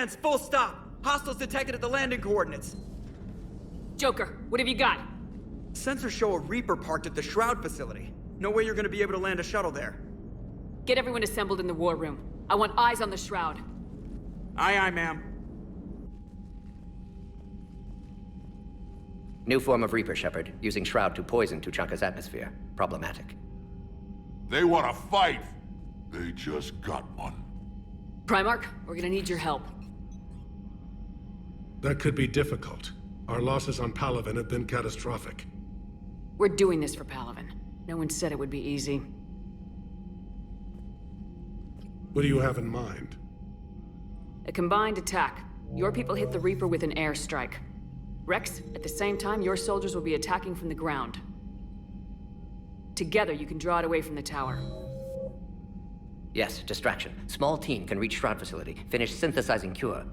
Advance, full stop! Hostiles detected at the landing coordinates. Joker, what have you got? Sensors show a Reaper parked at the Shroud facility. No way you're gonna be able to land a shuttle there. Get everyone assembled in the war room. I want eyes on the Shroud. Aye, ma'am. New form of Reaper, Shepard, using Shroud to poison Tuchanka's atmosphere. Problematic. They want to fight. They just got one. Primarch, we're gonna need your help. That could be difficult. Our losses on Palaven have been catastrophic. We're doing this for Palaven. No one said it would be easy. What do you have in mind? A combined attack. Your people hit the Reaper with an airstrike. Rex, at the same time, your soldiers will be attacking from the ground. Together, you can draw it away from the tower. Yes, distraction. Small team can reach Shroud facility, finish synthesizing cure.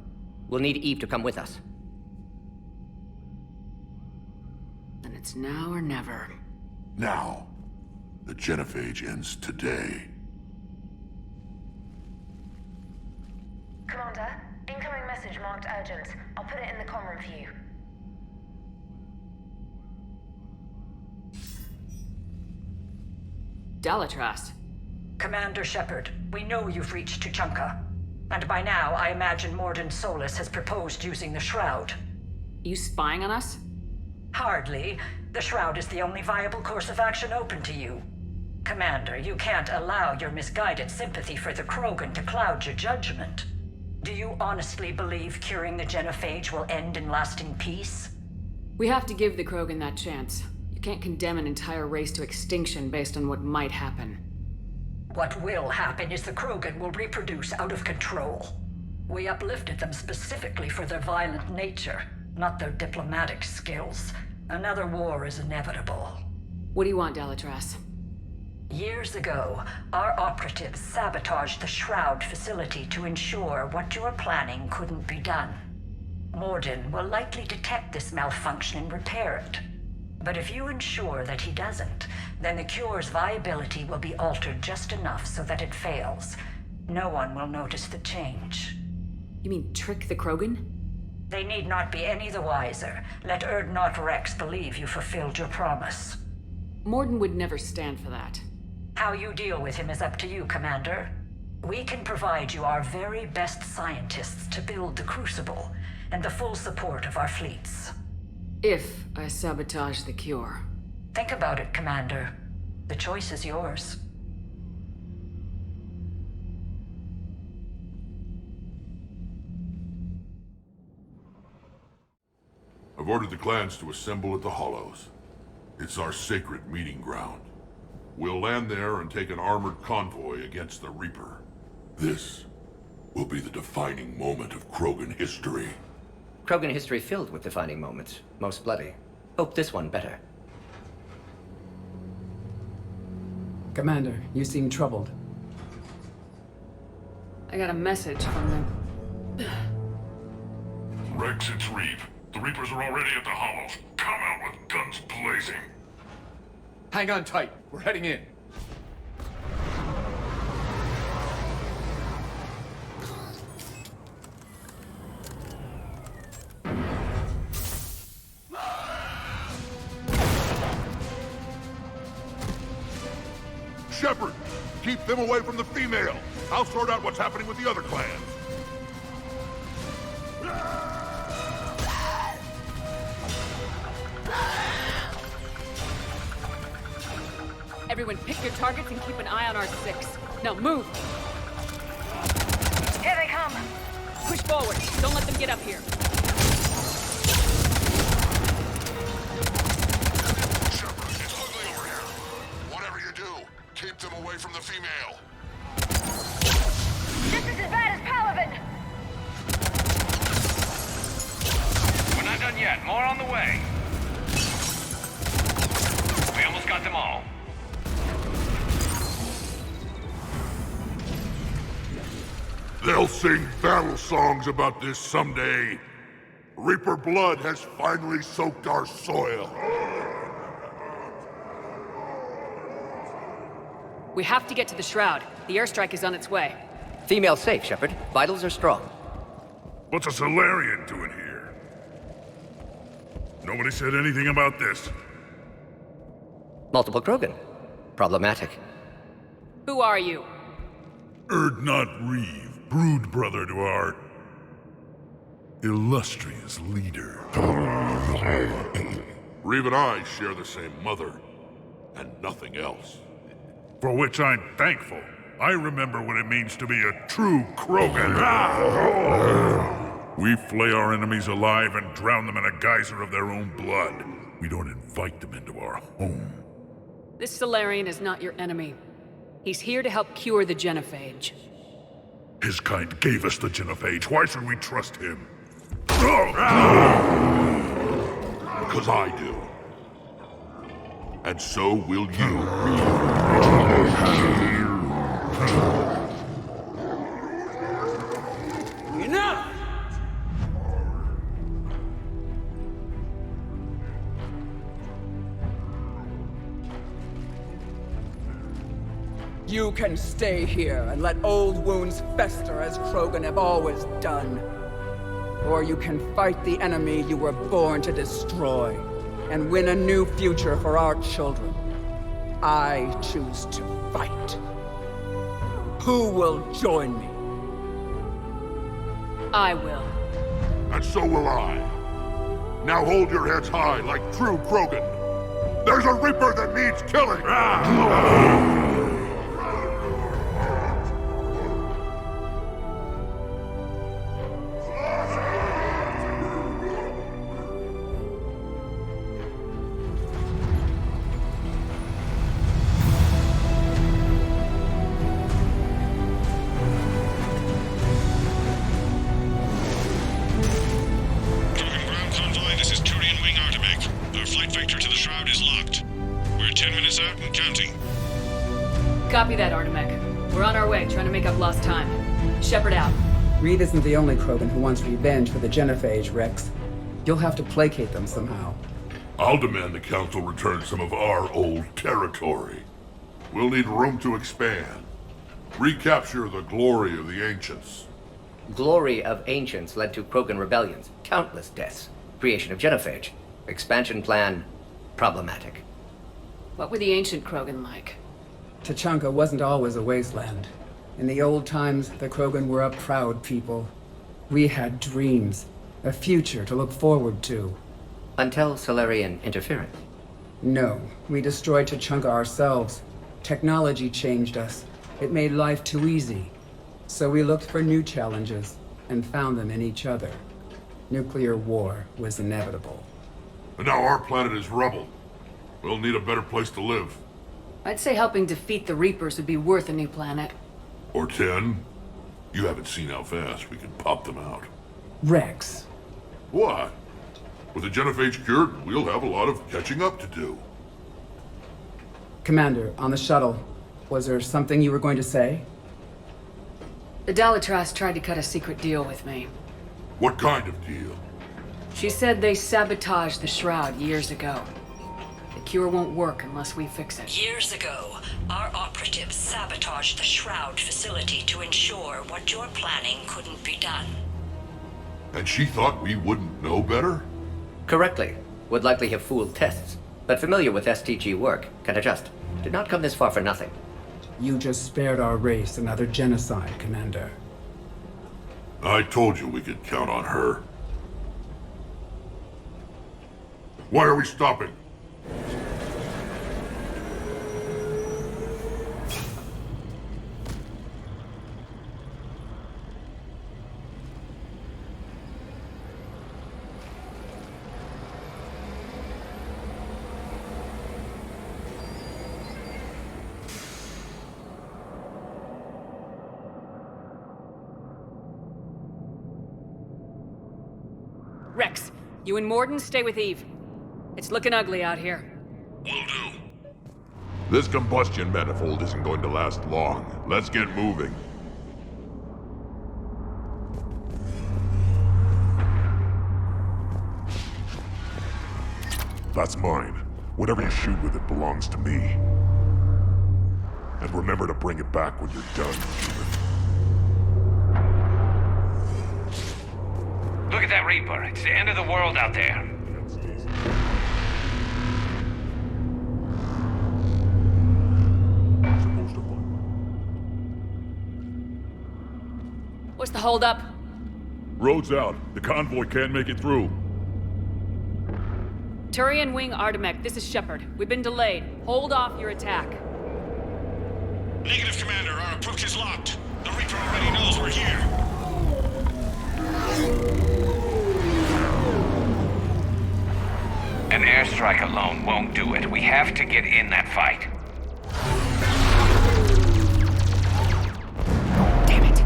We'll need Eve to come with us. Then it's now or never. Now. The Genophage ends today. Commander, incoming message marked urgent. I'll put it in the comm room for you. Dalatras. Commander Shepard, we know you've reached Tuchanka. And by now, I imagine Morden Solus has proposed using the Shroud. You spying on us? Hardly. The Shroud is the only viable course of action open to you. Commander, you can't allow your misguided sympathy for the Krogan to cloud your judgment. Do you honestly believe curing the Genophage will end in lasting peace? We have to give the Krogan that chance. You can't condemn an entire race to extinction based on what might happen. What will happen is the Krogan will reproduce out of control. We uplifted them specifically for their violent nature, not their diplomatic skills. Another war is inevitable. What do you want, Dalatras? Years ago, our operatives sabotaged the Shroud facility to ensure what you were planning couldn't be done. Morden will likely detect this malfunction and repair it. But if you ensure that he doesn't, then the cure's viability will be altered just enough so that it fails. No one will notice the change. You mean trick the Krogan? They need not be any the wiser. Let Urdnot Rex believe you fulfilled your promise. Morden would never stand for that. How you deal with him is up to you, Commander. We can provide you our very best scientists to build the Crucible, and the full support of our fleets. If I sabotage the cure. Think about it, Commander. The choice is yours. I've ordered the clans to assemble at the Hollows. It's our sacred meeting ground. We'll land there and take an armored convoy against the Reaper. This will be the defining moment of Krogan history. Krogan history filled with defining moments, most bloody. Hope this one better. Commander, you seem troubled. I got a message from them. Rex, it's Reap. The Reapers are already at the Hollows. Come out with guns blazing. Hang on tight. We're heading in. Shepard, keep them away from the female. I'll sort out what's happening with the other clans. Everyone pick your targets and keep an eye on our 6. Now move! Here they come! Push forward. Don't let them get up here. Shepard, it's ugly over here. Whatever you do, keep them away from the female. This is as bad as Palaven! We're not done yet. More on the way. We almost got them all. They'll sing battle songs about this someday. Reaper blood has finally soaked our soil. We have to get to the Shroud. The airstrike is on its way. Female safe, Shepard. Vitals are strong. What's a Solarian doing here? Nobody said anything about this. Multiple Krogan. Problematic. Who are you? Erdnot Reeve, brood brother to our illustrious leader. Reeve and I share the same mother, and nothing else. For which I'm thankful. I remember what it means to be a true Krogan. We flay our enemies alive and drown them in a geyser of their own blood. We don't invite them into our home. This Solarian is not your enemy. He's here to help cure the Genophage. His kind gave us the Genophage. Why should we trust him? Because I do. And so will you. Enough! You can stay here and let old wounds fester as Krogan have always done. Or you can fight the enemy you were born to destroy, and win a new future for our children. I choose to fight. Who will join me? I will. And so will I. Now hold your heads high like true Krogan. There's a Reaper that needs killing! Copy that, Artemech. We're on our way, trying to make up lost time. Shepard out. Reed isn't the only Krogan who wants revenge for the Genophage, Rex. You'll have to placate them somehow. I'll demand the Council return some of our old territory. We'll need room to expand. Recapture the glory of the Ancients. Glory of Ancients led to Krogan rebellions, countless deaths, creation of Genophage. Expansion plan, problematic. What were the ancient Krogan like? Tachanka wasn't always a wasteland. In the old times, the Krogan were a proud people. We had dreams, a future to look forward to. Until Solarian interference. No, we destroyed Tachanka ourselves. Technology changed us. It made life too easy. So we looked for new challenges, and found them in each other. Nuclear war was inevitable. And now our planet is rubble. We'll need a better place to live. I'd say helping defeat the Reapers would be worth a new planet. Or 10. You haven't seen how fast we can pop them out. Rex. What? With the Genophage cured, we'll have a lot of catching up to do. Commander, on the shuttle, was there something you were going to say? The Dalitras tried to cut a secret deal with me. What kind of deal? She said they sabotaged the Shroud years ago. The cure won't work unless we fix it. Years ago, our operatives sabotaged the Shroud facility to ensure what you're planning couldn't be done. And she thought we wouldn't know better? Correctly. Would likely have fooled tests. But familiar with STG work, can adjust. Did not come this far for nothing. You just spared our race another genocide, Commander. I told you we could count on her. Why are we stopping? Rex, you and Morden stay with Eve. It's looking ugly out here. Will do. This combustion manifold isn't going to last long. Let's get moving. That's mine. Whatever you shoot with it belongs to me. And remember to bring it back when you're done, human. that Reaper. It's the end of the world out there. What's the holdup? Road's out. The convoy can't make it through. Turian Wing Artemek, this is Shepard. We've been delayed. Hold off your attack. Negative, Commander. Our approach is locked. The Reaper already knows we're here. An airstrike alone won't do it. We have to get in that fight. Damn it!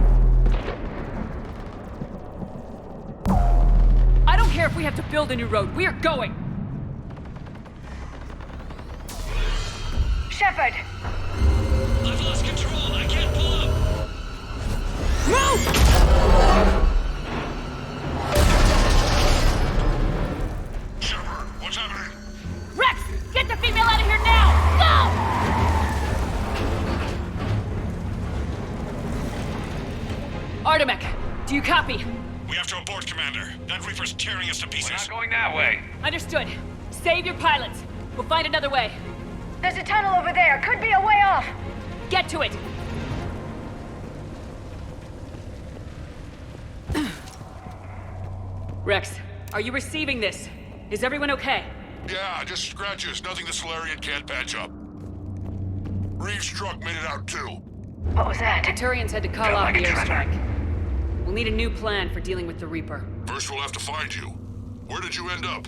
I don't care if we have to build a new road. We are going! Shepard! I've lost control. I can't pull up. Move! Shepard, what's happening? Rex! Get the female out of here now! Go! Artemek, do you copy? We have to abort, Commander. That Reaper's tearing us to pieces. We're not going that way. Understood. Save your pilots. We'll find another way. There's a tunnel over there. Could be a way off. Get to it! Rex, are you receiving this? Is everyone okay? Yeah, just scratches. Nothing the Solarian can't patch up. Reeves' truck made it out too. What was that? The Turians had to call Felt off like the a tremor. airstrike. We'll need a new plan for dealing with the Reaper. First we'll have to find you. Where did you end up?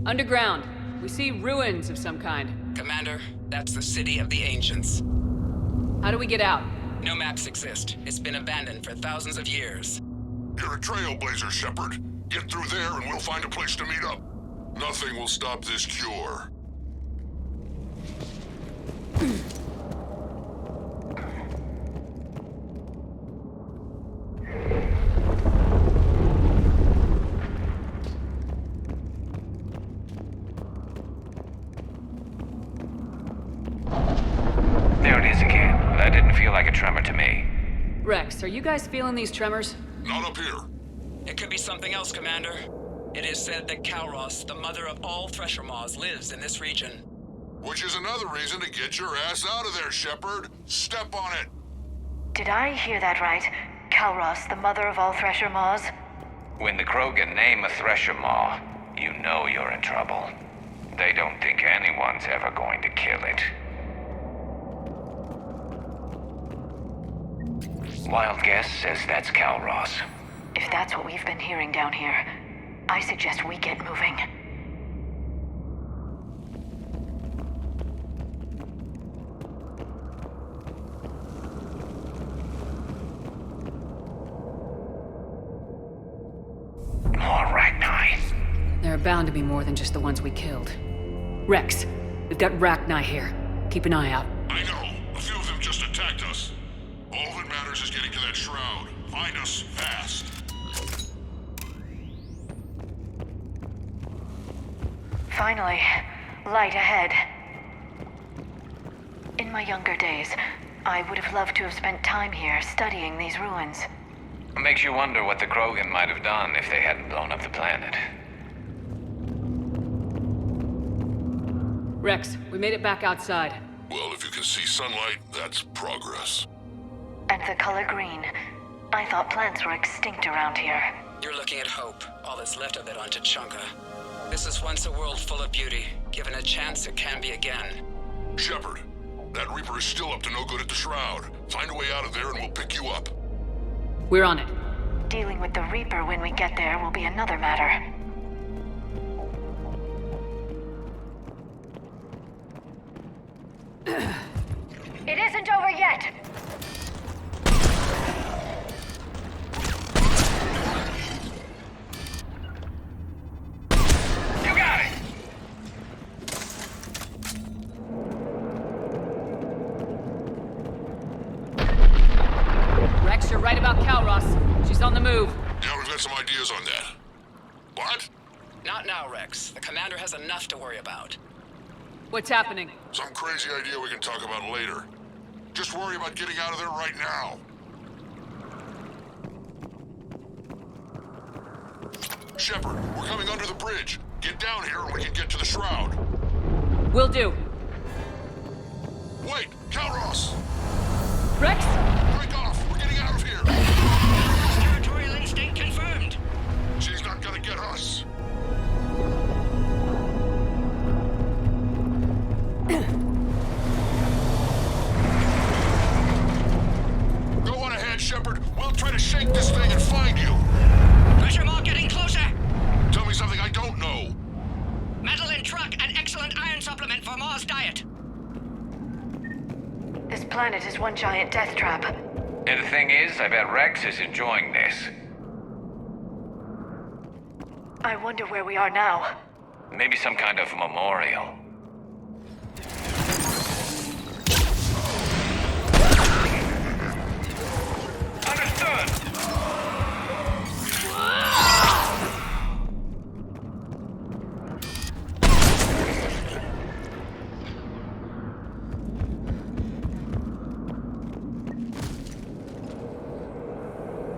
Underground. We see ruins of some kind. Commander, that's the City of the Ancients. How do we get out? No maps exist. It's been abandoned for thousands of years. You're a trailblazer, Shepard. Get through there and we'll find a place to meet up. Nothing will stop this cure. There it is again. That didn't feel like a tremor to me. Rex, are you guys feeling these tremors? Not up here. It could be something else, Commander. It is said that Kalros, the mother of all Thresher Maws, lives in this region. Which is another reason to get your ass out of there, Shepard. Step on it. Did I hear that right? Kalros, the mother of all Thresher Maws? When the Krogan name a Thresher Maw, you know you're in trouble. They don't think anyone's ever going to kill it. Wild guess says that's Kalros. If that's what we've been hearing down here, I suggest we get moving. More Rachni. There are bound to be more than just the ones we killed. Rex, we've got Rachni here. Keep an eye out. I know. A few of them just attacked us. All that matters is getting to that shroud. Find us fast. Finally, light ahead. In my younger days, I would have loved to have spent time here studying these ruins. Makes you wonder what the Krogan might have done if they hadn't blown up the planet. Rex, we made it back outside. Well, if you can see sunlight, that's progress. And the color green. I thought plants were extinct around here. You're looking at hope, all that's left of it on Tachanka. This is once a world full of beauty. Given a chance, it can be again. Shepard, that Reaper is still up to no good at the Shroud. Find a way out of there and we'll pick you up. We're on it. Dealing with the Reaper when we get there will be another matter. It isn't over yet! You got it! Rex, you're right about Kalros. She's on the move. Yeah, we've got some ideas on that. What? Not now, Rex. The commander has enough to worry about. What's happening? Some crazy idea we can talk about later. Just worry about getting out of there right now. Shepard, we're coming under the bridge. Get down here and we can get to the shroud. Will do. Wait! Calros! Rex? Break off! We're getting out of here! Territorial instinct confirmed. She's not gonna get us. Go on ahead, Shepard. We'll try to shake this thing and find you. Pressure mark getting closer. Tell me something I don't know. Metal in truck and excellent iron supplement for Mars diet. This planet is one giant death trap. And the thing is, I bet Rex is enjoying this. I wonder where we are now. Maybe some kind of memorial. Understood!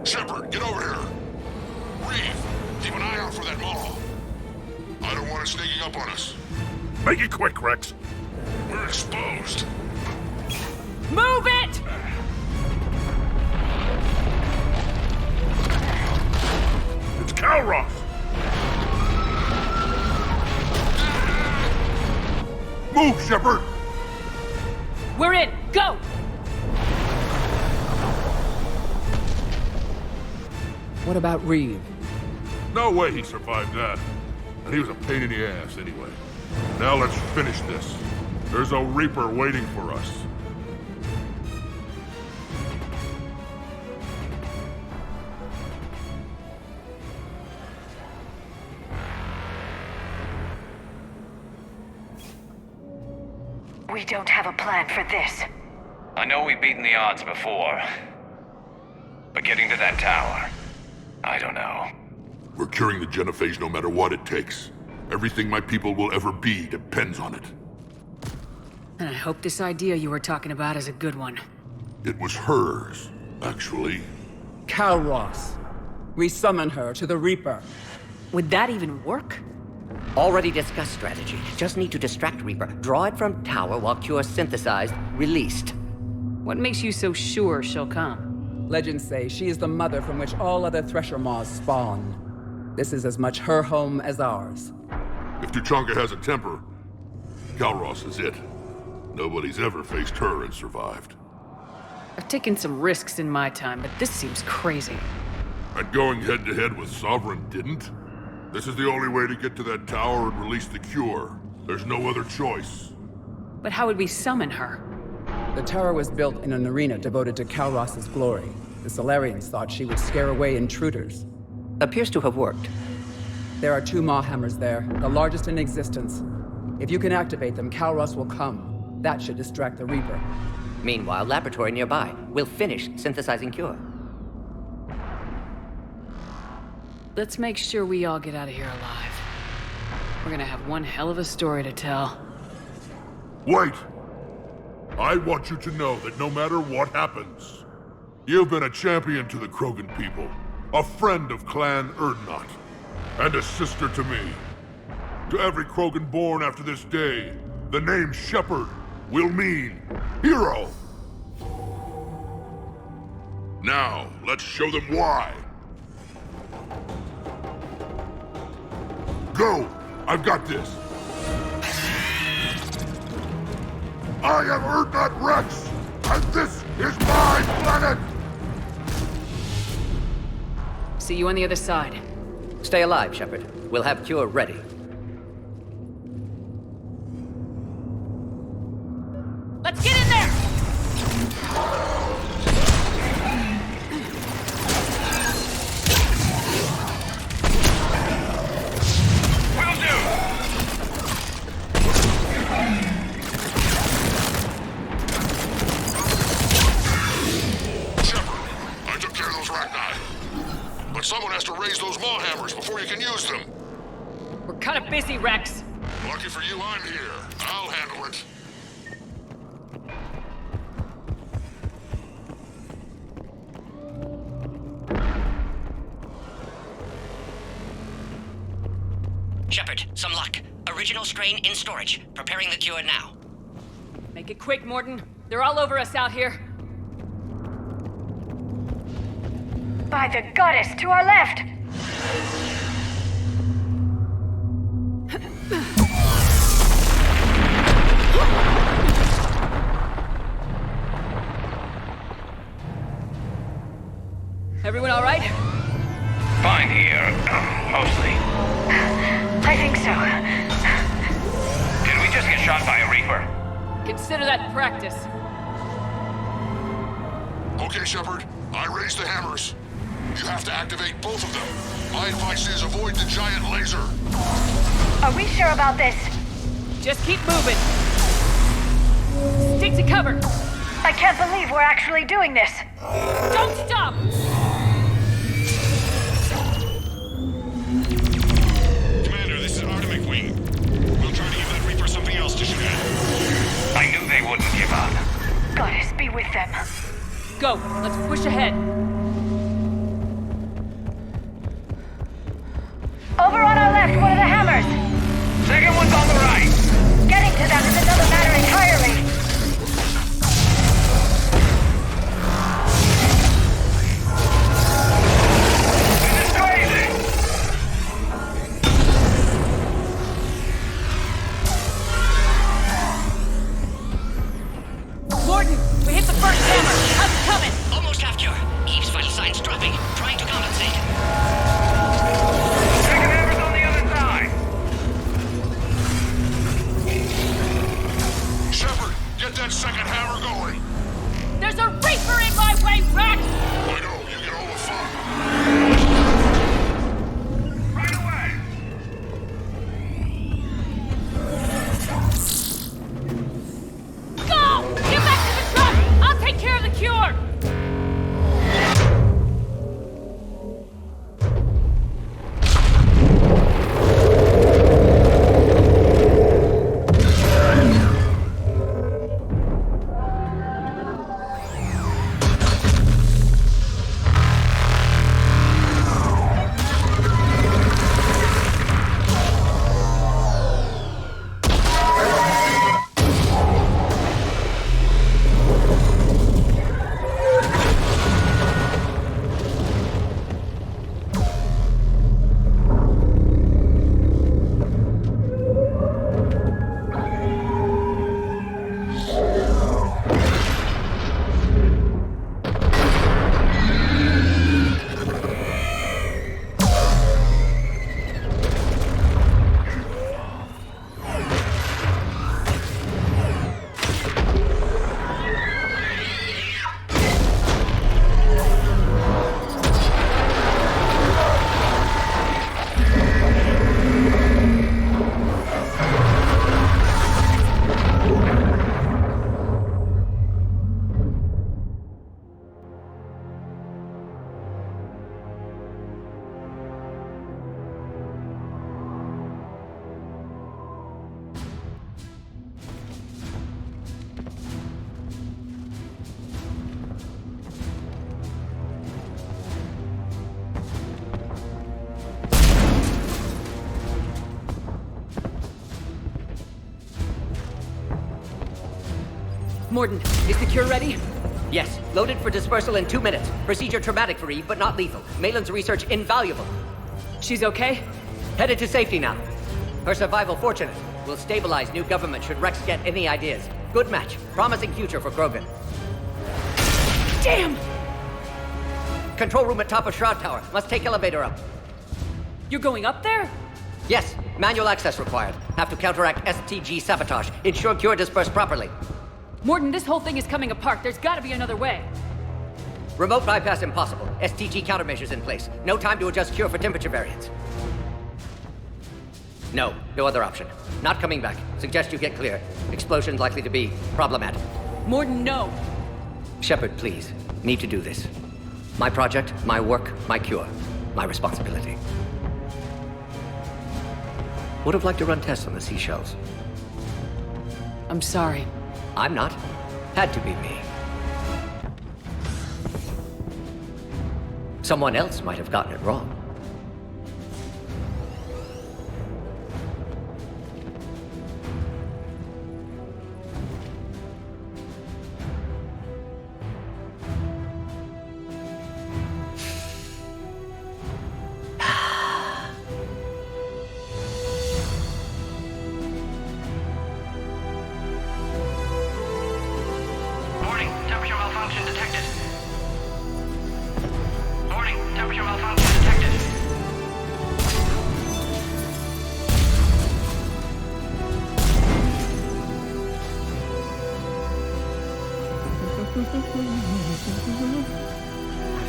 Shepard, get over here. Reeve, keep an eye out for that Maw. I don't want it sneaking up on us. Make it quick, Rex. We're exposed. Move it! It's Calros! Move, Shepard! We're in! Go! What about Reeve? No way he survived that. And he was a pain in the ass anyway. Now let's finish this. There's a Reaper waiting for us. We don't have a plan for this. I know we've beaten the odds before. But getting to that tower, I don't know. We're curing the Genophage no matter what it takes. Everything my people will ever be depends on it. And I hope this idea you were talking about is a good one. It was hers, actually. Calros. We summon her to the Reaper. Would that even work? Already discussed strategy. Just need to distract Reaper. Draw it from tower while Cure synthesized, released. What makes you so sure she'll come? Legends say she is the mother from which all other Thresher Maws spawn. This is as much her home as ours. If Tuchanka has a temper, Calros is it. Nobody's ever faced her and survived. I've taken some risks in my time, but this seems crazy. And going head-to-head with Sovereign didn't? This is the only way to get to that tower and release the cure. There's no other choice. But how would we summon her? The tower was built in an arena devoted to Calros' glory. The Solarians thought she would scare away intruders. Appears to have worked. There are 2 Maw hammers there, the largest in existence. If you can activate them, Calros will come. That should distract the Reaper. Meanwhile, laboratory nearby. We'll finish synthesizing Cure. Let's make sure we all get out of here alive. We're gonna have one hell of a story to tell. Wait! I want you to know that no matter what happens, you've been a champion to the Krogan people, a friend of Clan Erdnot, and a sister to me. To every Krogan born after this day, the name Shepard will mean hero. Now, let's show them why. Go! I've got this! I am Erdnot Rex, and this is my planet! See you on the other side. Stay alive, Shepard. We'll have Cure ready. Let's get in there! But someone has to raise those Maw hammers before you can use them. We're kind of busy, Rex. Lucky for you, I'm here. I'll handle it. Shepard, some luck. Original strain in storage. Preparing the cure now. Make it quick, Morden. They're all over us out here. By the goddess, to our left! Everyone all right? Fine here. Mostly. I think so. Did we just get shot by a Reaper? Consider that practice. Okay, Shepard. I raised the hammers. You have to activate both of them. My advice is avoid the giant laser. Are we sure about this? Just keep moving. Stick to cover. I can't believe we're actually doing this. Don't stop! Commander, this is Artemic Wing. We'll try to give that Reaper something else to shoot at. I knew they wouldn't give up. Goddess be with them. Go, let's push ahead. Over on our left, one of the hammers. Second one's on the right. Getting to them is another matter entirely. This is crazy. Morden, we hit the first hammer. How's it coming? Almost half cure. Eve's vital signs dropping. Trying to compensate. Second hammer's on the other side. Shepard, get that second hammer going. There's a Reaper in my way, Rex! I know, you get all the fun. Right away. Go! Get back to the truck! I'll take care of the cure! Morden, is the cure ready? Yes, loaded for dispersal in 2 minutes. Procedure traumatic for Eve, but not lethal. Malin's research invaluable. She's okay? Headed to safety now. Her survival fortunate. Will stabilize new government should Rex get any ideas. Good match. Promising future for Krogan. Damn! Control room at top of Shroud Tower. Must take elevator up. You're going up there? Yes, manual access required. Have to counteract STG sabotage. Ensure cure dispersed properly. Morden, this whole thing is coming apart. There's gotta be another way. Remote bypass impossible. STG countermeasures in place. No time to adjust cure for temperature variance. No other option. Not coming back. Suggest you get clear. Explosion's likely to be problematic. Morden, no. Shepard, please. Need to do this. My project, my work, my cure. My responsibility. Would have liked to run tests on the seashells. I'm sorry. I'm not. Had to be me. Someone else might have gotten it wrong. I've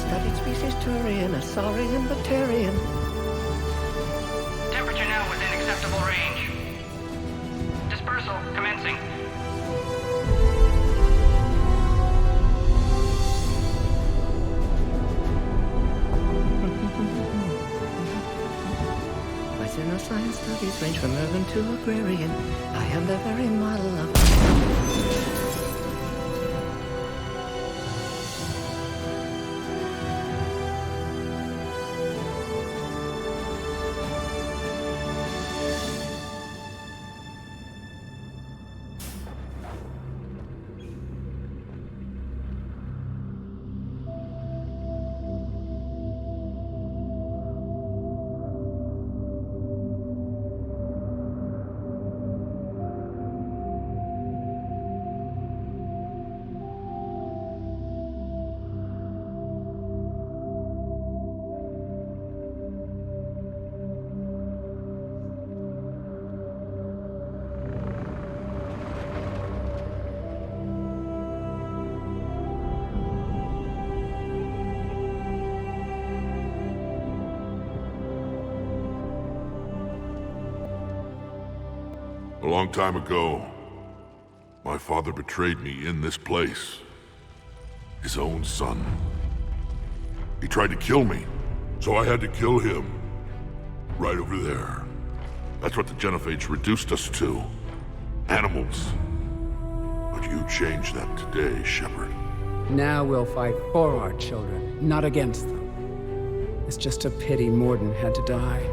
studied species Turian, Asaurian, Batarian. Temperature now within acceptable range. Dispersal commencing. My xenoscience studies range from urban to agrarian. I am the very model of... A long time ago, my father betrayed me in this place. His own son. He tried to kill me, so I had to kill him. Right over there. That's what the Genophage reduced us to. Animals. But you changed that today, Shepard. Now we'll fight for our children, not against them. It's just a pity Morden had to die.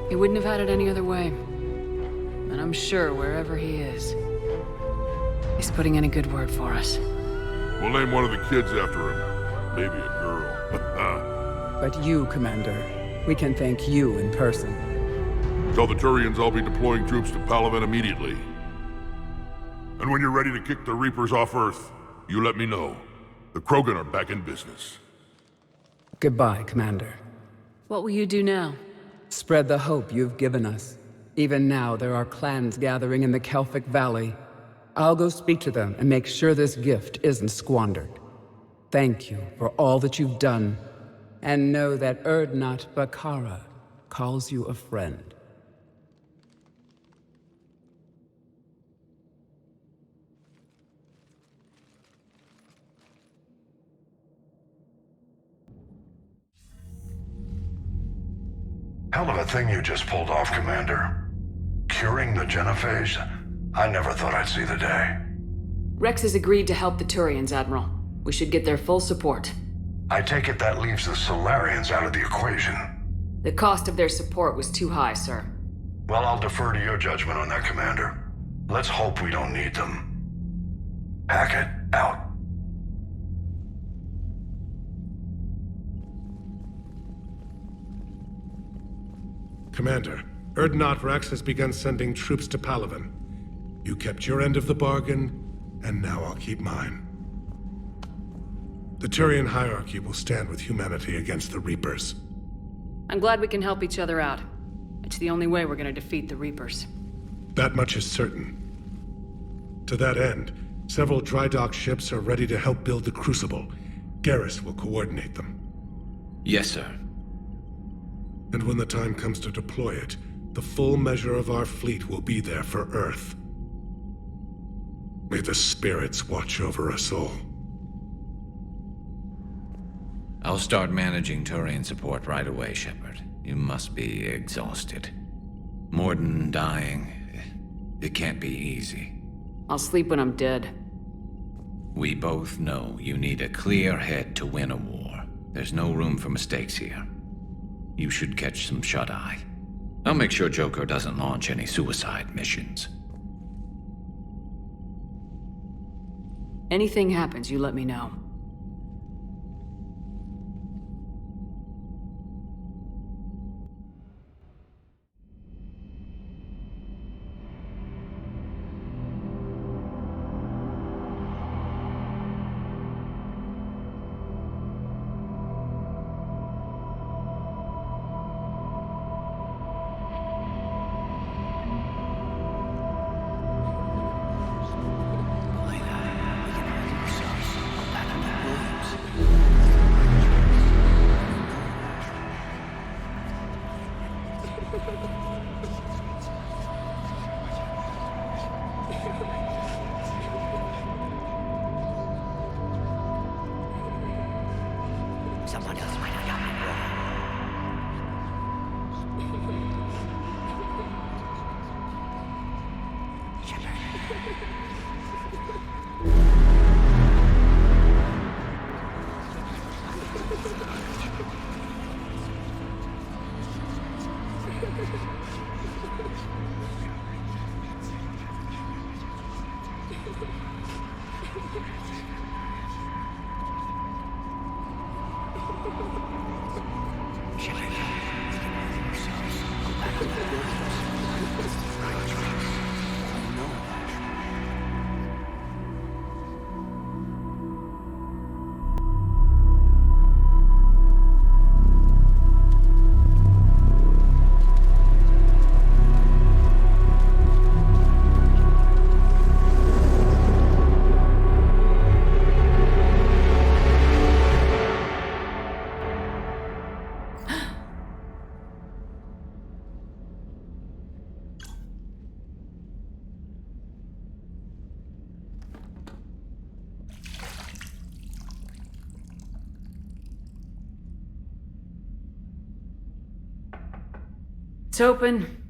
He wouldn't have had it any other way. And I'm sure wherever he is, he's putting in a good word for us. We'll name one of the kids after him. Maybe a girl. But you, Commander, we can thank you in person. Tell the Turians I'll be deploying troops to Palaven immediately. And when you're ready to kick the Reapers off Earth, you let me know. The Krogan are back in business. Goodbye, Commander. What will you do now? Spread the hope you've given us. Even now, there are clans gathering in the Kelphic Valley. I'll go speak to them and make sure this gift isn't squandered. Thank you for all that you've done, and know that Erdnot Bakara calls you a friend. Hell of a thing you just pulled off, Commander. Curing the Genophage? I never thought I'd see the day. Rex has agreed to help the Turians, Admiral. We should get their full support. I take it that leaves the Solarians out of the equation. The cost of their support was too high, sir. Well, I'll defer to your judgment on that, Commander. Let's hope we don't need them. Hackett, out. Commander, Erdnot Rex has begun sending troops to Palaven. You kept your end of the bargain, and now I'll keep mine. The Turian hierarchy will stand with humanity against the Reapers. I'm glad we can help each other out. It's the only way we're gonna defeat the Reapers. That much is certain. To that end, several dry dock ships are ready to help build the Crucible. Garrus will coordinate them. Yes, sir. And when the time comes to deploy it, the full measure of our fleet will be there for Earth. May the spirits watch over us all. I'll start managing Turian support right away, Shepard. You must be exhausted. Morden dying, it can't be easy. I'll sleep when I'm dead. We both know you need a clear head to win a war. There's no room for mistakes here. You should catch some shut-eye. I'll make sure Joker doesn't launch any suicide missions. Anything happens, you let me know. It's open.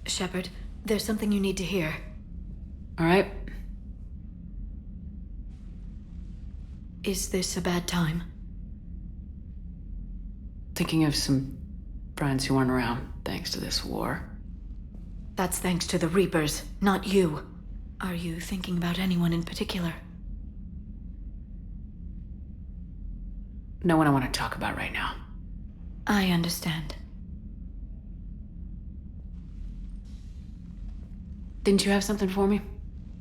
Shepard, there's something you need to hear. All right. Is this a bad time? Thinking of some friends who aren't around thanks to this war. That's thanks to the Reapers, not you. Are you thinking about anyone in particular? No one I want to talk about right now. I understand. Didn't you have something for me?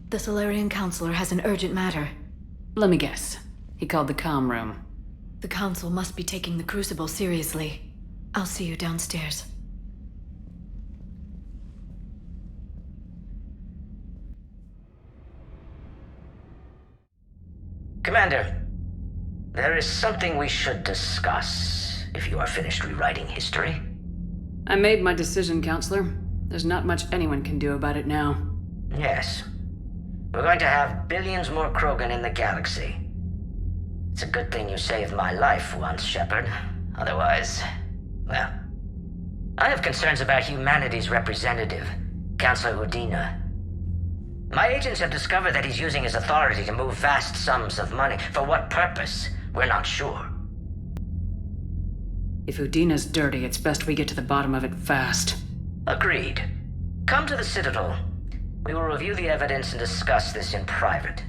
The Solarian Counselor has an urgent matter. Let me guess. He called the comm room. The Council must be taking the Crucible seriously. I'll see you downstairs. Commander, there is something we should discuss, if you are finished rewriting history. I made my decision, Counselor. There's not much anyone can do about it now. Yes. We're going to have billions more Krogan in the galaxy. It's a good thing you saved my life once, Shepard. Otherwise, well... I have concerns about humanity's representative, Counselor Udina. My agents have discovered that he's using his authority to move vast sums of money. For what purpose? We're not sure. If Udina's dirty, it's best we get to the bottom of it fast. Agreed. Come to the Citadel. We will review the evidence and discuss this in private.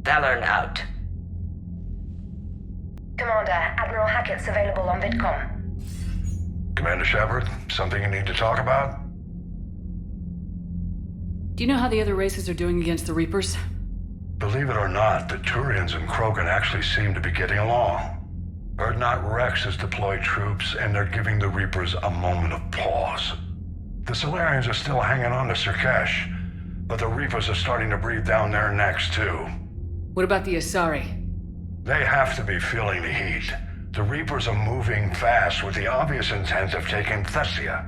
Valorn out. Commander, Admiral Hackett's available on VidCom. Commander Shepard, something you need to talk about? Do you know how the other races are doing against the Reapers? Believe it or not, the Turians and Krogan actually seem to be getting along. Urdnot Rex has deployed troops, and they're giving the Reapers a moment of pause. The Solarians are still hanging on to Surkesh, but the Reapers are starting to breathe down their necks, too. What about the Asari? They have to be feeling the heat. The Reapers are moving fast with the obvious intent of taking Thessia.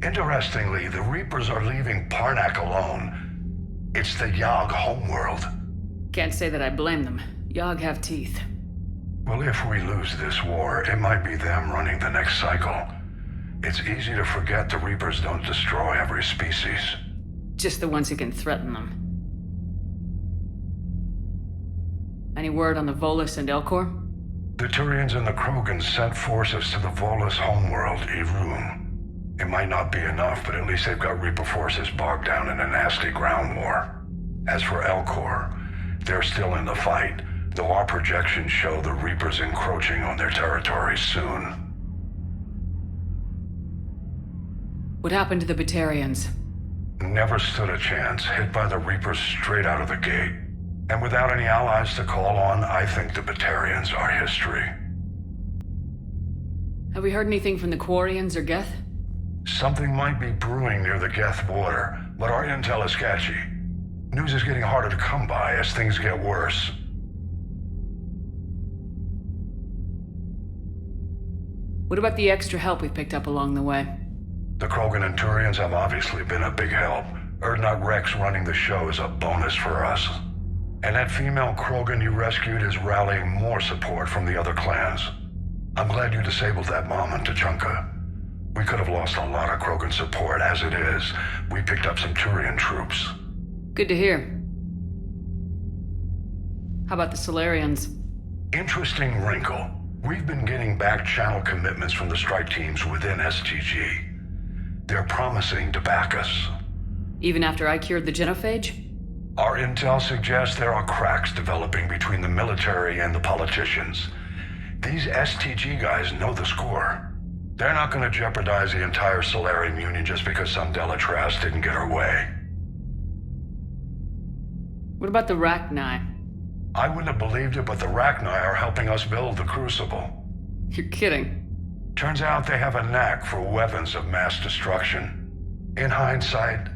Interestingly, the Reapers are leaving Parnak alone. It's the Yogg homeworld. Can't say that I blame them. Yogg have teeth. Well, if we lose this war, it might be them running the next cycle. It's easy to forget the Reapers don't destroy every species. Just the ones who can threaten them. Any word on the Volus and Elcor? The Turians and the Krogan sent forces to the Volus homeworld, Irun. It might not be enough, but at least they've got Reaper forces bogged down in a nasty ground war. As for Elcor, they're still in the fight, though our projections show the Reapers encroaching on their territory soon. What happened to the Batarians? Never stood a chance, hit by the Reapers straight out of the gate. And without any allies to call on, I think the Batarians are history. Have we heard anything from the Quarians or Geth? Something might be brewing near the Geth border, but our intel is sketchy. News is getting harder to come by as things get worse. What about the extra help we picked up along the way? The Krogan and Turians have obviously been a big help. Urdnot Rex running the show is a bonus for us. And that female Krogan you rescued is rallying more support from the other clans. I'm glad you disabled that bomb in Tuchanka. We could have lost a lot of Krogan support. As it is, we picked up some Turian troops. Good to hear. How about the Solarians? Interesting wrinkle. We've been getting back channel commitments from the strike teams within STG. They're promising to back us. Even after I cured the Genophage? Our intel suggests there are cracks developing between the military and the politicians. These STG guys know the score. They're not going to jeopardize the entire Solarian Union just because some Delatras didn't get her way. What about the Rachni? I wouldn't have believed it, but the Rachni are helping us build the Crucible. You're kidding. Turns out they have a knack for weapons of mass destruction. In hindsight,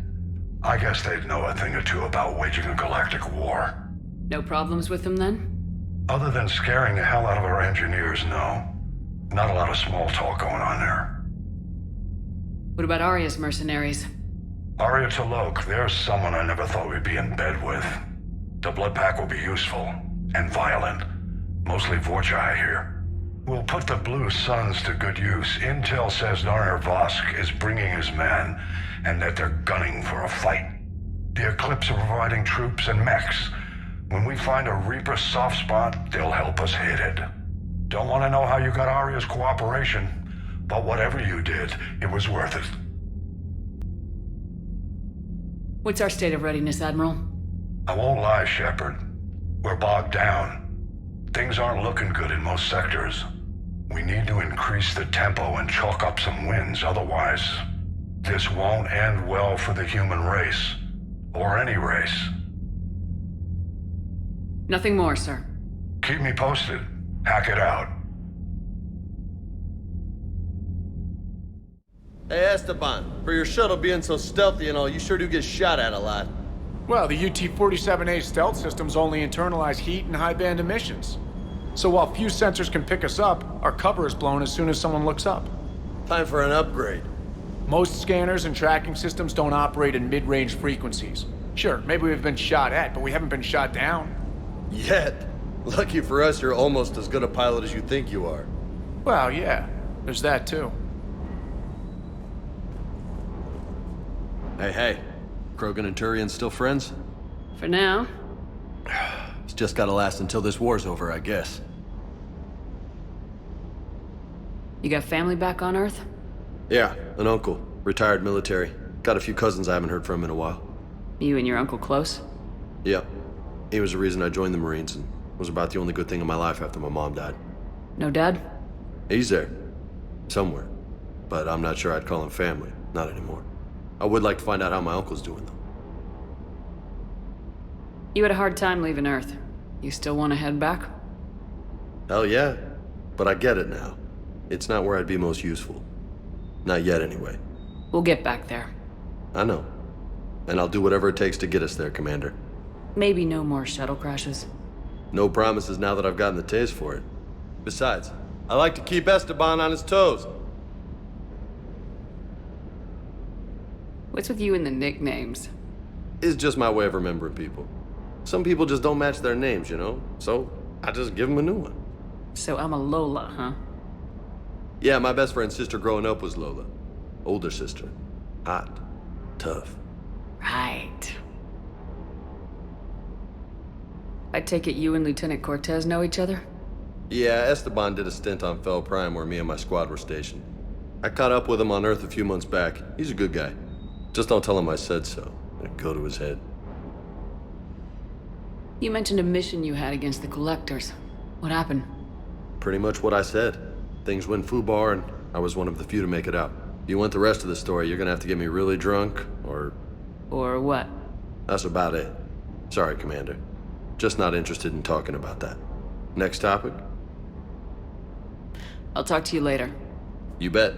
I guess they'd know a thing or two about waging a galactic war. No problems with them then? Other than scaring the hell out of our engineers, no. Not a lot of small talk going on there. What about Arya's mercenaries? Arya T'Loak, there's someone I never thought we'd be in bed with. The blood pack will be useful, and violent. Mostly Vorcha, I hear. We'll put the Blue Suns to good use. Intel says Narner Vosk is bringing his men, and that they're gunning for a fight. The Eclipse are providing troops and mechs. When we find a Reaper soft spot, they'll help us hit it. Don't want to know how you got Arya's cooperation, but whatever you did, it was worth it. What's our state of readiness, Admiral? I won't lie, Shepard. We're bogged down. Things aren't looking good in most sectors. We need to increase the tempo and chalk up some wins, otherwise, this won't end well for the human race. Or any race. Nothing more, sir. Keep me posted. Hack it out. Hey, Esteban, for your shuttle being so stealthy and all, you sure do get shot at a lot. Well, the UT-47A stealth systems only internalize heat and high-band emissions. So while few sensors can pick us up, our cover is blown as soon as someone looks up. Time for an upgrade. Most scanners and tracking systems don't operate in mid-range frequencies. Sure, maybe we've been shot at, but we haven't been shot down. Yet. Lucky for us, you're almost as good a pilot as you think you are. Well, yeah. There's that, too. Hey. Krogan and Turian still friends? For now. It's just gotta last until this war's over, I guess. You got family back on Earth? Yeah, an uncle. Retired military. Got a few cousins I haven't heard from in a while. You and your uncle close? Yep. He was the reason I joined the Marines and was about the only good thing in my life after my mom died. No dad? He's there. Somewhere. But I'm not sure I'd call him family. Not anymore. I would like to find out how my uncle's doing, though. You had a hard time leaving Earth. You still want to head back? Hell yeah. But I get it now. It's not where I'd be most useful. Not yet, anyway. We'll get back there. I know. And I'll do whatever it takes to get us there, Commander. Maybe no more shuttle crashes. No promises now that I've gotten the taste for it. Besides, I like to keep Esteban on his toes. What's with you and the nicknames? It's just my way of remembering people. Some people just don't match their names, you know? So, I just give them a new one. So I'm a Lola, huh? Yeah, my best friend's sister growing up was Lola. Older sister. Hot. Tough. Right. I take it you and Lieutenant Cortez know each other? Yeah, Esteban did a stint on Fel Prime where me and my squad were stationed. I caught up with him on Earth a few months back. He's a good guy. Just don't tell him I said so. It'd go to his head. You mentioned a mission you had against the Collectors. What happened? Pretty much what I said. Things went foobar, and I was one of the few to make it out. If you want the rest of the story, you're gonna have to get me really drunk, or... Or what? That's about it. Sorry, Commander. Just not interested in talking about that. Next topic? I'll talk to you later. You bet.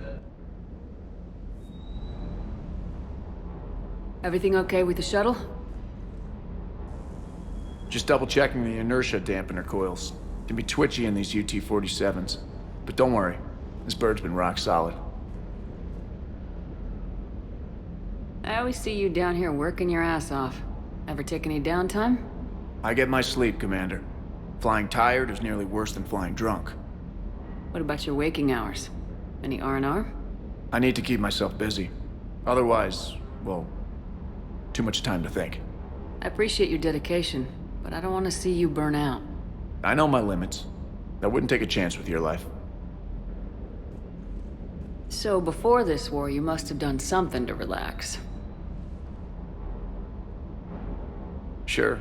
Everything okay with the shuttle? Just double-checking the inertia dampener coils. Can be twitchy in these UT-47s. But don't worry, this bird's been rock solid. I always see you down here working your ass off. Ever take any downtime? I get my sleep, Commander. Flying tired is nearly worse than flying drunk. What about your waking hours? Any R&R? I need to keep myself busy. Otherwise, well, too much time to think. I appreciate your dedication, but I don't want to see you burn out. I know my limits. I wouldn't take a chance with your life. So before this war, you must have done something to relax. Sure.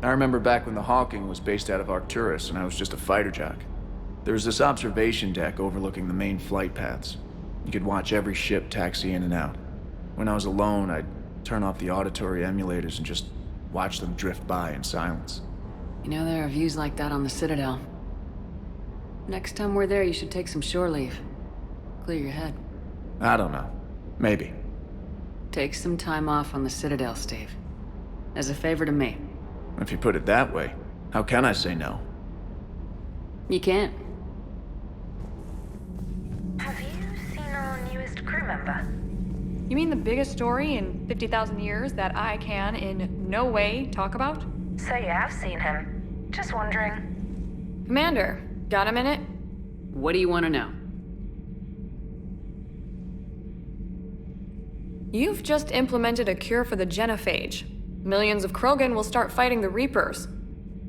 I remember back when the Hawking was based out of Arcturus and I was just a fighter jock. There was this observation deck overlooking the main flight paths. You could watch every ship taxi in and out. When I was alone, I'd turn off the auditory emulators and just watch them drift by in silence. You know, there are views like that on the Citadel. Next time we're there, you should take some shore leave. Clear your head. I don't know. Maybe. Take some time off on the Citadel, Steve. As a favor to me. If you put it that way, how can I say no? You can't. Have you seen our newest crew member? You mean the biggest story in 50,000 years that I can in no way talk about? So you have seen him. Just wondering. Commander, got a minute? What do you want to know? You've just implemented a cure for the Genophage. Millions of Krogan will start fighting the Reapers.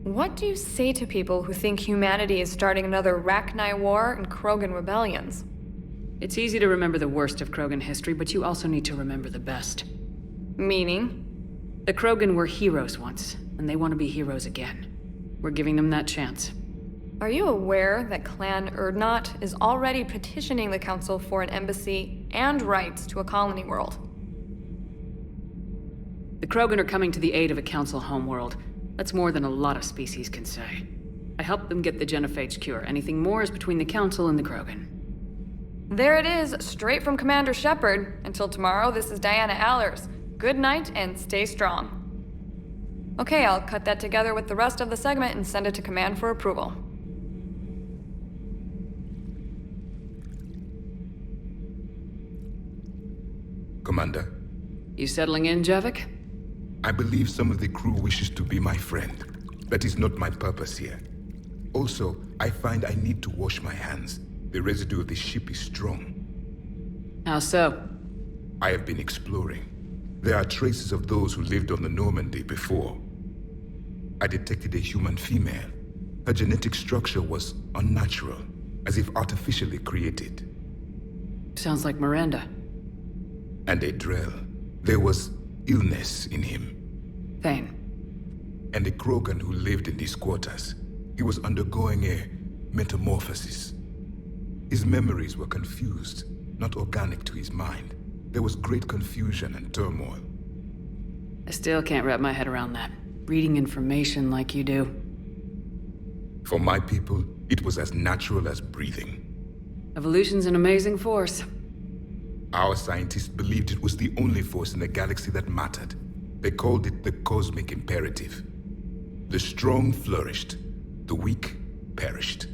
What do you say to people who think humanity is starting another Rachni War and Krogan rebellions? It's easy to remember the worst of Krogan history, but you also need to remember the best. Meaning? The Krogan were heroes once, and they want to be heroes again. We're giving them that chance. Are you aware that Clan Urdnot is already petitioning the Council for an embassy and rights to a colony world? The Krogan are coming to the aid of a Council homeworld. That's more than a lot of species can say. I helped them get the Genophage cure. Anything more is between the Council and the Krogan. There it is, straight from Commander Shepard. Until tomorrow, this is Diana Allers. Good night and stay strong. Okay, I'll cut that together with the rest of the segment and send it to Command for approval. Commander. You settling in, Javik? I believe some of the crew wishes to be my friend. That is not my purpose here. Also, I find I need to wash my hands. The residue of the ship is strong. How so? I have been exploring. There are traces of those who lived on the Normandy before. I detected a human female. Her genetic structure was unnatural, as if artificially created. Sounds like Miranda. And a Drell. There was illness in him. Thane. And a Krogan who lived in these quarters. He was undergoing a metamorphosis. His memories were confused, not organic to his mind. There was great confusion and turmoil. I still can't wrap my head around that. Reading information like you do. For my people, it was as natural as breathing. Evolution's an amazing force. Our scientists believed it was the only force in the galaxy that mattered. They called it the cosmic imperative. The strong flourished, the weak perished.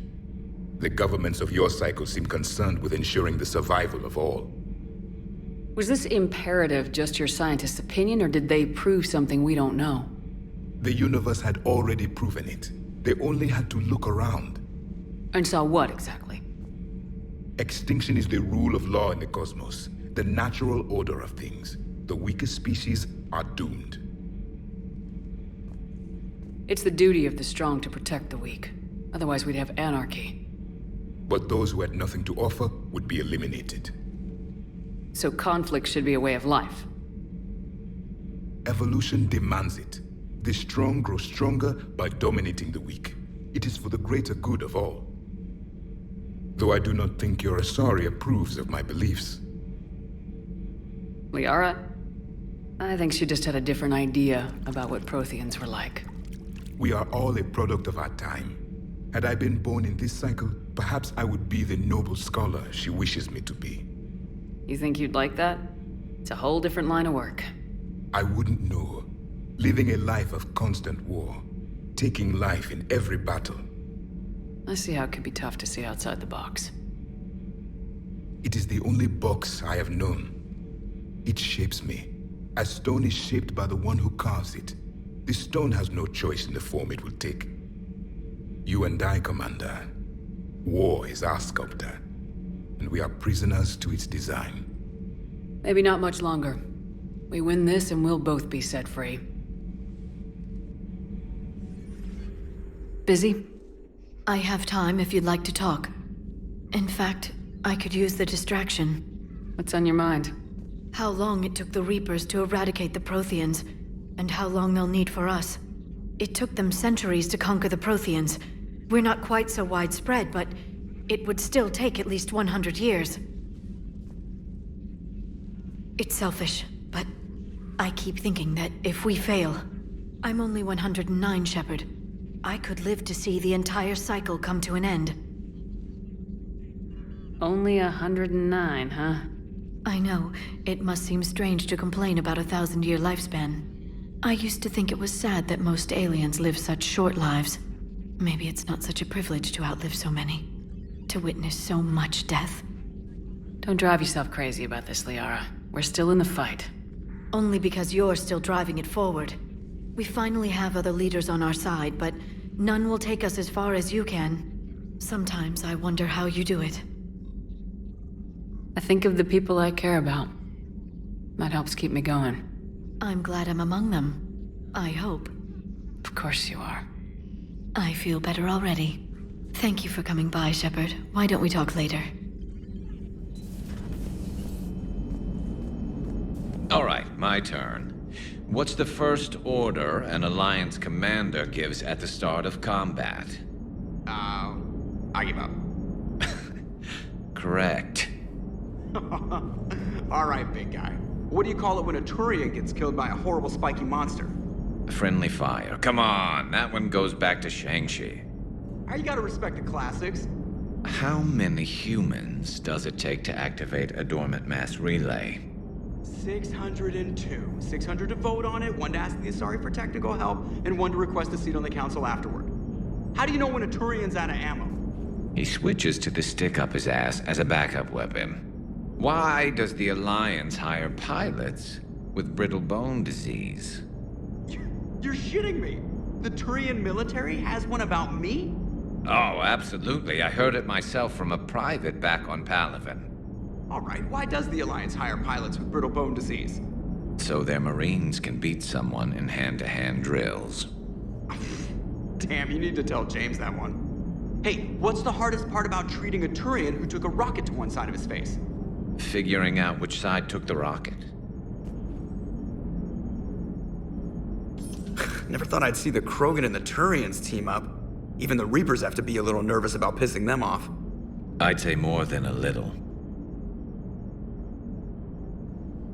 The governments of your cycle seem concerned with ensuring the survival of all. Was this imperative just your scientists' opinion, or did they prove something we don't know? The universe had already proven it. They only had to look around. And saw what, exactly? Extinction is the rule of law in the cosmos, the natural order of things. The weakest species are doomed. It's the duty of the strong to protect the weak. Otherwise we'd have anarchy. But those who had nothing to offer would be eliminated. So conflict should be a way of life. Evolution demands it. The strong grow stronger by dominating the weak. It is for the greater good of all. Though I do not think your Asari approves of my beliefs. Liara? I think she just had a different idea about what Protheans were like. We are all a product of our time. Had I been born in this cycle, perhaps I would be the noble scholar she wishes me to be. You think you'd like that? It's a whole different line of work. I wouldn't know. Living a life of constant war. Taking life in every battle. I see how it could be tough to see outside the box. It is the only box I have known. It shapes me, as stone is shaped by the one who carves it. The stone has no choice in the form it will take. You and I, Commander. War is our sculptor. and we are prisoners to its design. Maybe not much longer. We win this and we'll both be set free. Busy? I have time if you'd like to talk. In fact, I could use the distraction. What's on your mind? How long it took the Reapers to eradicate the Protheans, and how long they'll need for us. It took them centuries to conquer the Protheans. We're not quite so widespread, but it would still take at least 100 years. It's selfish, but I keep thinking that if we fail... I'm only 109, Shepard. I could live to see the entire cycle come to an end. Only 109, huh? I know. It must seem strange to complain about a 1,000-year lifespan. I used to think it was sad that most aliens live such short lives. Maybe it's not such a privilege to outlive so many. To witness so much death. Don't drive yourself crazy about this, Liara. We're still in the fight. Only because you're still driving it forward. We finally have other leaders on our side, but none will take us as far as you can. Sometimes I wonder how you do it. I think of the people I care about. That helps keep me going. I'm glad I'm among them. I hope. Of course you are. I feel better already. Thank you for coming by, Shepard. Why don't we talk later? All right, my turn. What's the first order an Alliance commander gives at the start of combat? I give up. Correct. All right, big guy. What do you call it when a Turian gets killed by a horrible spiky monster? Friendly fire. Come on, that one goes back to Shang-Chi. You gotta respect the classics. How many humans does it take to activate a dormant mass relay? 602. 600 to vote on it, 1 to ask the Asari for technical help, and 1 to request a seat on the council afterward. How do you know when a Turian's out of ammo? He switches to the stick up his ass as a backup weapon. Why does the Alliance hire pilots with brittle bone disease? You're shitting me! The Turian military has one about me? Oh, absolutely. I heard it myself from a private back on Palaven. All right, why does the Alliance hire pilots with brittle bone disease? So their Marines can beat someone in hand-to-hand drills. Damn, you need to tell James that one. Hey, what's the hardest part about treating a Turian who took a rocket to one side of his face? Figuring out which side took the rocket. Never thought I'd see the Krogan and the Turians team up. Even the Reapers have to be a little nervous about pissing them off. I'd say more than a little.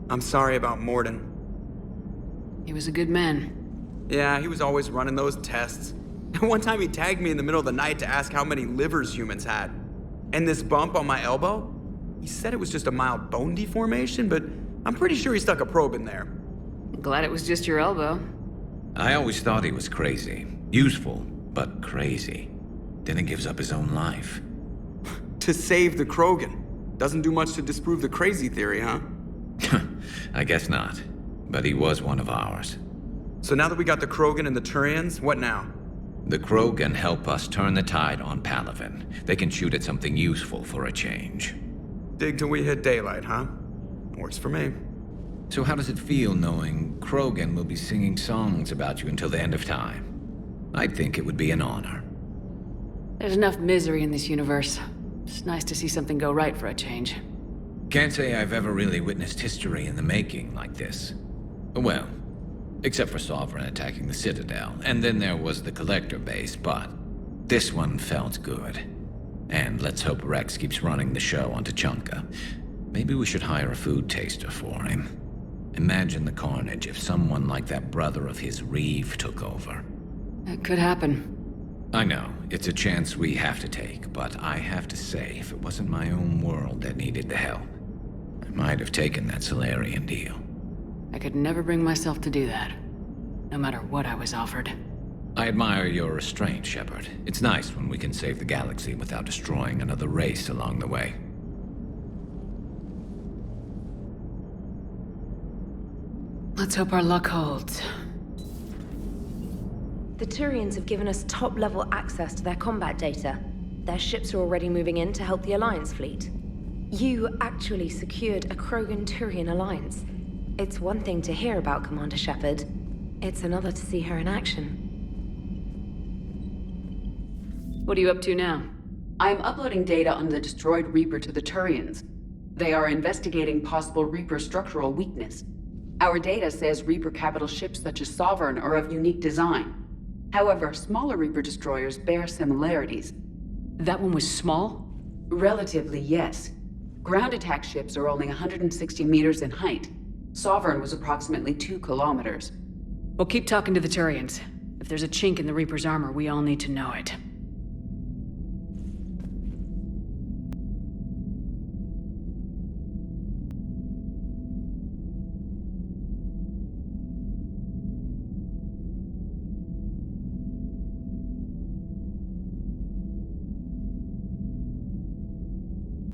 I'm sorry about Morden. He was a good man. Yeah, he was always running those tests. One time he tagged me in the middle of the night to ask how many livers humans had. And this bump on my elbow? He said it was just a mild bone deformation, but I'm pretty sure he stuck a probe in there. Glad it was just your elbow. I always thought he was crazy. Useful, but crazy. Then he gives up his own life. To save the Krogan. Doesn't do much to disprove the crazy theory, huh? I guess not. But he was one of ours. So now that we got the Krogan and the Turians, what now? The Krogan help us turn the tide on Palaven. They can shoot at something useful for a change. Dig till we hit daylight, huh? Works for me. So how does it feel knowing Krogan will be singing songs about you until the end of time? I think it would be an honor. There's enough misery in this universe. It's nice to see something go right for a change. Can't say I've ever really witnessed history in the making like this. Well, except for Sovereign attacking the Citadel, and then there was the Collector base, but this one felt good. And let's hope Rex keeps running the show on Tuchanka. Maybe we should hire a food taster for him. Imagine the carnage if someone like that brother of his, Reeve, took over. It could happen. I know, it's a chance we have to take, but I have to say, if it wasn't my own world that needed the help, I might have taken that Solarian deal. I could never bring myself to do that, no matter what I was offered. I admire your restraint, Shepard. It's nice when we can save the galaxy without destroying another race along the way. Let's hope our luck holds. The Turians have given us top-level access to their combat data. Their ships are already moving in to help the Alliance fleet. You actually secured a Krogan-Turian alliance. It's one thing to hear about Commander Shepard. It's another to see her in action. What are you up to now? I'm uploading data on the destroyed Reaper to the Turians. They are investigating possible Reaper structural weakness. Our data says Reaper capital ships such as Sovereign are of unique design. However, smaller Reaper destroyers bear similarities. That one was small? Relatively, yes. Ground attack ships are only 160 meters in height. Sovereign was approximately 2 kilometers. Well, keep talking to the Turians. If there's a chink in the Reaper's armor, we all need to know it.